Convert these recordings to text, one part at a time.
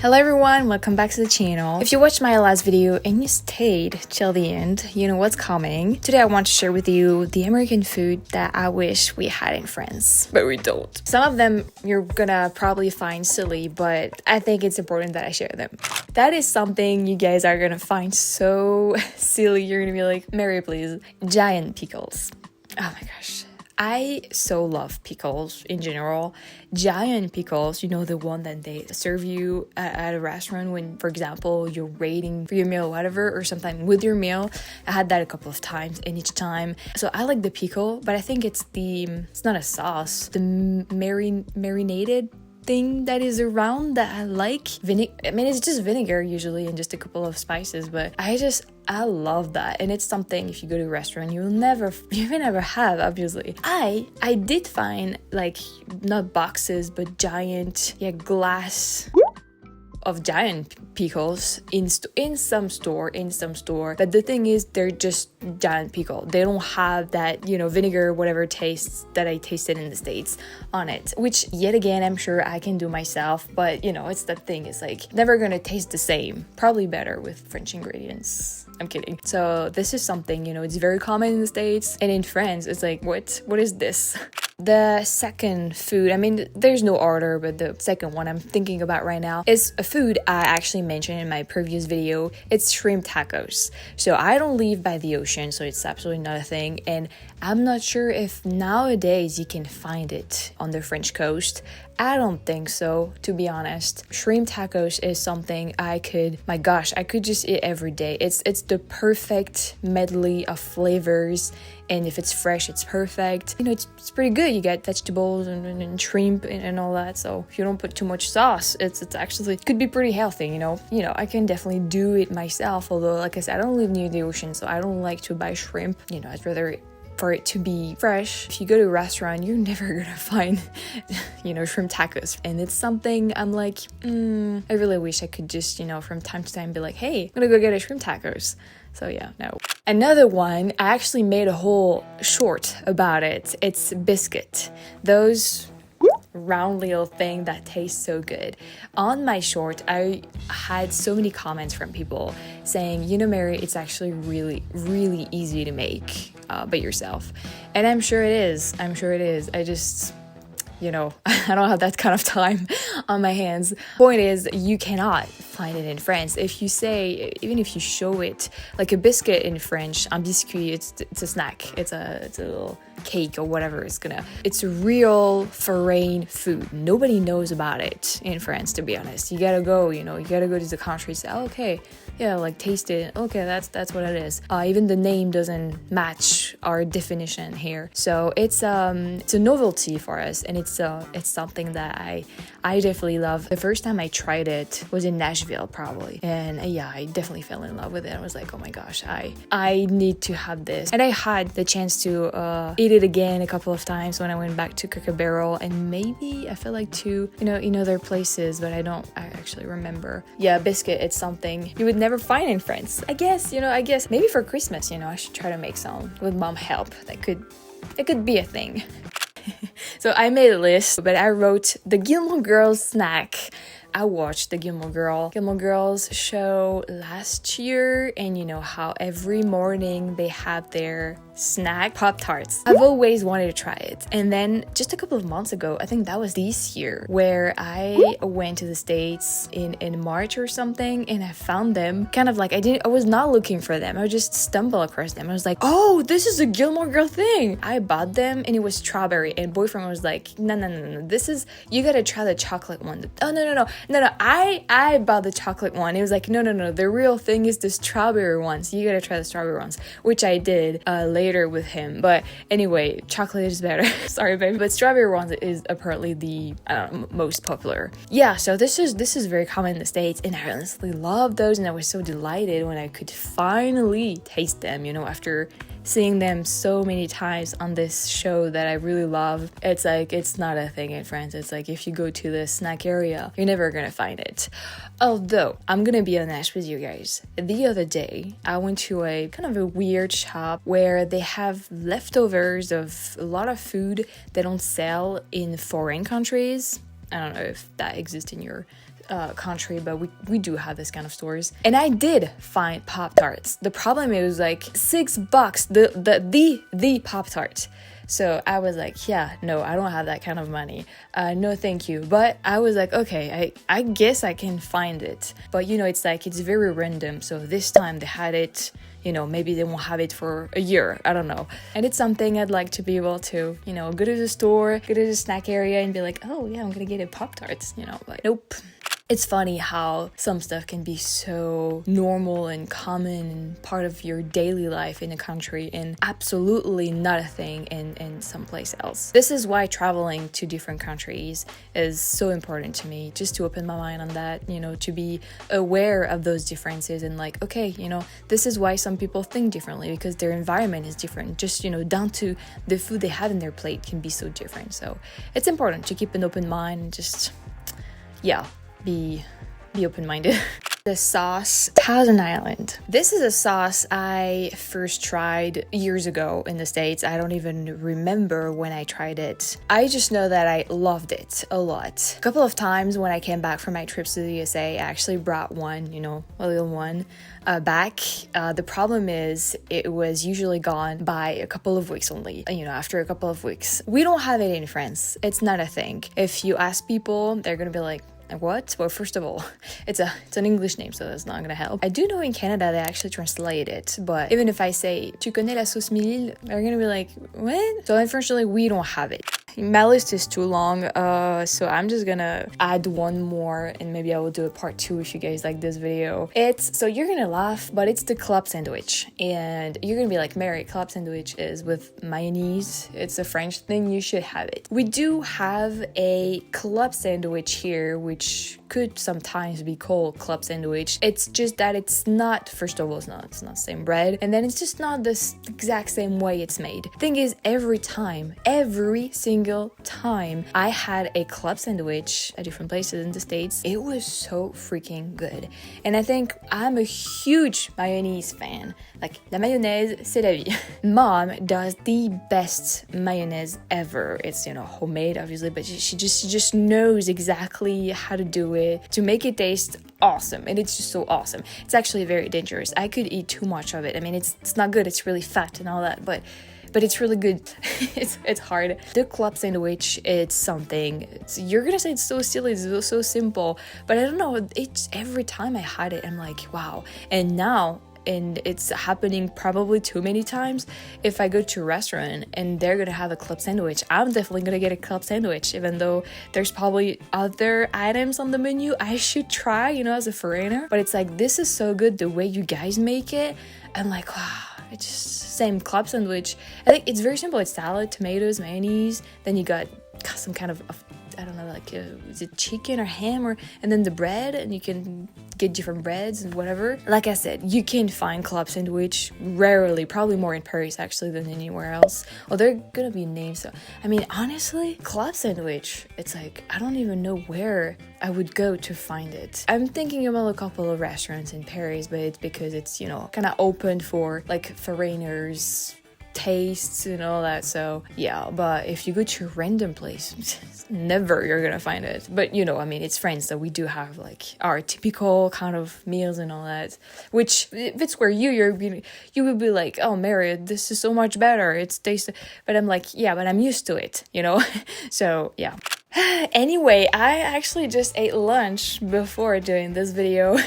Hello everyone, welcome back to the channel. If you watched my last video and you stayed till the end, you know what's coming. Today I want to share with you the American food that I wish we had in France, but we don't. Some of them you're gonna probably find silly, but I think it's important that I share them. That is something you guys are gonna find so silly. You're gonna be like, Mary, please. Giant pickles. Oh my gosh. I so love pickles in general. Giant pickles, you know, the one that they serve you at a restaurant when, for example, you're waiting for your meal or whatever, or sometime with your meal. I had that a couple of times, and each time. So I like the pickle, but I think it's not a sauce, the marinated thing that is around that I like. It's just vinegar usually and just a couple of spices, but I love that, and it's something if you go to a restaurant you will never have. Obviously, I did find like not boxes but giant glass of giant pickles in some store, but the thing is they're just giant pickle. They don't have that, you know, vinegar whatever taste that I tasted in the States on it, which yet again I'm sure I can do myself, but you know, it's that thing, it's like never gonna taste the same. Probably better with French ingredients. I'm kidding. So this is something, you know, it's very common in the States, and in France it's like, what is this? The second food, I mean, there's no order, but the second one I'm thinking about right now is a food I actually mentioned in my previous video. It's shrimp tacos. So I don't live by the ocean, so it's absolutely not a thing, and I'm not sure if nowadays you can find it on the French coast. I don't think so, to be honest. Shrimp tacos is something I could just eat every day. It's the perfect medley of flavors, and if it's fresh, it's perfect. You know, it's pretty good. You get vegetables and shrimp and all that. So if you don't put too much sauce, it's actually could be pretty healthy. You know, I can definitely do it myself. Although, like I said, I don't live near the ocean, so I don't like to buy shrimp. You know, I'd rather for it to be fresh. If you go to a restaurant, you're never gonna find, you know, shrimp tacos. And it's something I'm like, I really wish I could just, you know, from time to time be like, hey, I'm gonna go get a shrimp tacos. So yeah, no. Another one, I actually made a whole short about it. It's biscuit. Those round little thing that tastes so good. On my short, I had so many comments from people saying, you know, Mary, it's actually really, really easy to make by yourself. And I'm sure it is. I just, you know, I don't have that kind of time on my hands. Point is, you cannot find it in France. If you say, even if you show it, like a biscuit in French, un biscuit, it's a snack. It's a little cake or whatever. It's a real foreign food. Nobody knows about it in France, to be honest. You gotta go to the country and say, oh, okay, yeah, like taste it. Okay, that's what it is. Even the name doesn't match our definition here. So it's a novelty for us, and it's something that I definitely love. The first time I tried it was in Nashville, probably, and yeah, I definitely fell in love with it. I was like, oh my gosh, I need to have this. And I had the chance to eat it again a couple of times when I went back to Cracker Barrel, and maybe I feel like to in other places, but I actually remember. Yeah, biscuit, it's something you would never find in France. I guess maybe for Christmas, I should try to make some with mom help. It could be a thing. So I made a list, but I wrote the Gilmore Girls snack. I watched the Gilmore Girls show last year, and you know how every morning they have their snack Pop-Tarts. I've always wanted to try it, and then just a couple of months ago, I think that was this year, where I went to the States in March or something, and I found them kind of like I was not looking for them. I just stumbled across them. I was like, oh, this is a Gilmore Girl thing. I bought them, and it was strawberry, and boyfriend was like, no, you gotta try the chocolate one. Oh, no, I bought the chocolate one. It was like, no, the real thing is the strawberry ones. You gotta try the strawberry ones, which I did later with him. But anyway, chocolate is better. Sorry, baby, but strawberry ones is apparently the most popular. Yeah, so this is very common in the States, and I honestly love those, and I was so delighted when I could finally taste them, after seeing them so many times on this show that I really love. It's like, it's not a thing in France. It's like, if you go to the snack area, you're never gonna find it. Although, I'm gonna be honest with you guys. The other day, I went to a kind of a weird shop where they have leftovers of a lot of food they don't sell in foreign countries. I don't know if that exists in your country, but we do have this kind of stores. And I did find Pop-Tarts. The problem is like $6, the Pop-Tart. So I was like, yeah, no, I don't have that kind of money. No, thank you. But I was like, okay, I guess I can find it. But you know, it's like, it's very random. So this time they had it, you know, maybe they won't have it for a year. I don't know. And it's something I'd like to be able to, you know, go to the store, go to the snack area and be like, oh yeah, I'm gonna get a Pop-Tarts, you know, but nope. It's funny how some stuff can be so normal and common and part of your daily life in a country and absolutely not a thing in someplace else. This is why traveling to different countries is so important to me, just to open my mind on that, you know, to be aware of those differences and like, okay, you know, this is why some people think differently because their environment is different. Just, you know, down to the food they have in their plate can be so different. So it's important to keep an open mind and just, yeah, be open-minded. The sauce, Thousand Island. This is a sauce I first tried years ago in the States. I don't even remember when I tried it. I just know that I loved it a lot. A couple of times when I came back from my trips to the USA, I actually brought one, you know, a little one back. The problem is it was usually gone by a couple of weeks only, you know, after a couple of weeks. We don't have it in France. It's not a thing. If you ask people, they're gonna be like, what? Well, first of all, it's an English name, so that's not gonna help. I do know in Canada they actually translate it, but even if I say tu connais la sauce mille, they're gonna be like, what? So unfortunately, we don't have it. My list is too long, so I'm just gonna add one more and maybe I will do a part 2 if you guys like this video. So you're gonna laugh, but it's the club sandwich. And you're gonna be like, Mary, club sandwich is with mayonnaise. It's a French thing, you should have it. We do have a club sandwich here, which could sometimes be called club sandwich. It's just that it's not, first of all, it's not the same bread, and then it's just not the exact same way it's made. Thing is, every single time I had a club sandwich at different places in the States, it was so freaking good. And I think I'm a huge mayonnaise fan. Like, la mayonnaise, c'est la vie. Mom does the best mayonnaise ever. It's, you know, homemade, obviously, but she just knows exactly how to do it to make it taste awesome. And it's just so awesome. It's actually very dangerous. I could eat too much of it. I mean, it's not good. It's really fat and all that, but it's really good. it's hard. The club sandwich, it's something. You're gonna say it's so silly, it's so simple, but I don't know. It's every time I had it, I'm like, wow. And now, and it's happening probably too many times, if I go to a restaurant and they're gonna have a club sandwich, I'm definitely gonna get a club sandwich, even though there's probably other items on the menu I should try, you know, as a foreigner. But it's like, this is so good the way you guys make it. I'm like, wow. It's just same club sandwich. I think it's very simple. It's salad, tomatoes, mayonnaise. Then you got some kind of I don't know, like is it chicken or ham, and then the bread, and you can get different breads and whatever. Like I said, you can find club sandwich rarely, probably more in Paris actually than anywhere else. Well, they're gonna be named. So I mean, honestly, club sandwich, it's like I don't even know where I would go to find it. I'm thinking about a couple of restaurants in Paris, but it's because it's, you know, kind of open for like foreigners tastes and all that. So yeah, but if you go to a random place, never you're gonna find it. But you know, I mean, it's France, so we do have like our typical kind of meals and all that, which if it's where you would be like, oh Mary, this is so much better, it's tasty. But I'm like, yeah, but I'm used to it, you know. So yeah. Anyway, I actually just ate lunch before doing this video.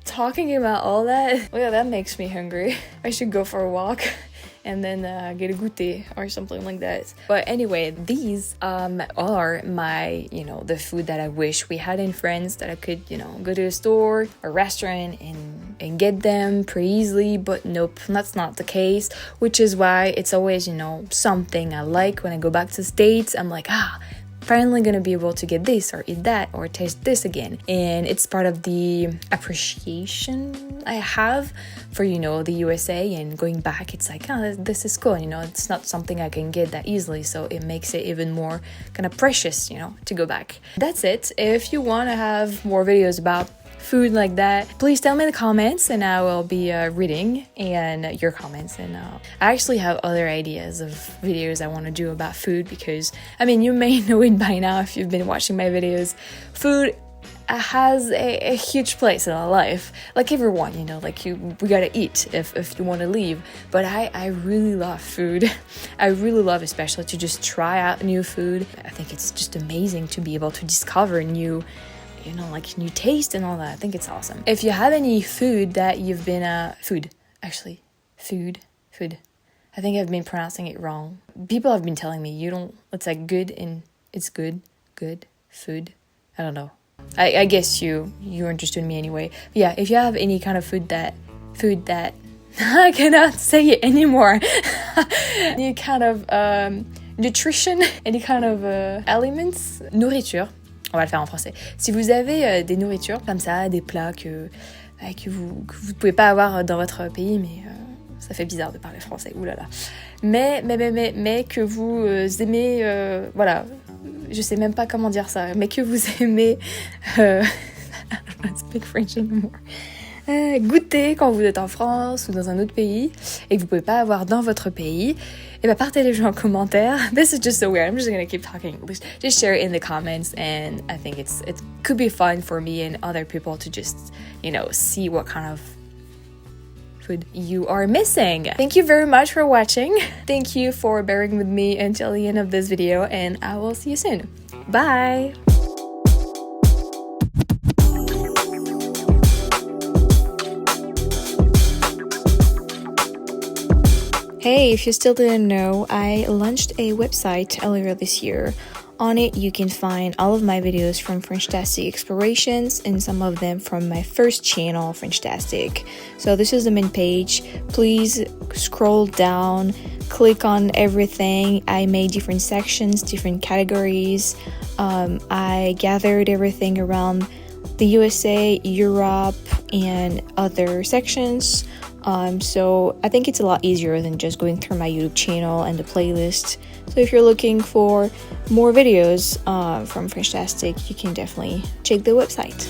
Talking about all that, well, that makes me hungry. I should go for a walk and then get a goûter or something like that. But anyway, these are my, you know, the food that I wish we had in France, that I could, you know, go to a store or restaurant and get them pretty easily. But nope, that's not the case, which is why it's always, you know, something I like when I go back to the States. I'm like, finally gonna be able to get this or eat that or taste this again. And it's part of the appreciation I have for, you know, the USA, and going back, it's like, oh, this is cool, you know, it's not something I can get that easily, so it makes it even more kind of precious, you know, to go back. That's it. If you want to have more videos about food like that, please tell me in the comments and I will be reading and your comments. And I actually have other ideas of videos I want to do about food, because I mean, you may know it by now if you've been watching my videos. Food has a huge place in our life. Like everyone, you know, like we gotta eat if you want to leave. But I really love food. I really love especially to just try out new food. I think it's just amazing to be able to discover new, you know, like new taste and all that. I think it's awesome. If you have any food that you've been food. I think I've been pronouncing it wrong. People have been telling me you don't, it's like good and it's good food. I don't know. I guess you understood me anyway. But yeah, if you have any kind of food that I cannot say it anymore. Any kind of nutrition, any kind of elements, nourriture. On va le faire en français. Si vous avez des nourritures comme ça, des plats que vous pouvez pas avoir dans votre pays, mais ça fait bizarre de parler français, oulala. Mais que vous aimez, voilà, je sais même pas comment dire ça, mais que vous aimez, I don't speak French anymore. Goûter quand vous êtes en France ou dans un autre pays et que vous pouvez pas avoir dans votre pays, et ben partagez-le en commentaire. This is just so weird. I'm just gonna keep talking English. Just share it in the comments, and I think it could be fun for me and other people to just, you know, see what kind of food you are missing. Thank you very much for watching. Thank you for bearing with me until the end of this video, and I will see you soon. Bye! Hey, if you still didn't know, I launched a website earlier this year. On it, you can find all of my videos from FrenchTastic Explorations and some of them from my first channel, FrenchTastic. So this is the main page. Please scroll down, click on everything. I made different sections, different categories. I gathered everything around the USA, Europe, and other sections. So I think it's a lot easier than just going through my YouTube channel and the playlist. So if you're looking for more videos from FrenchTastic, you can definitely check the website.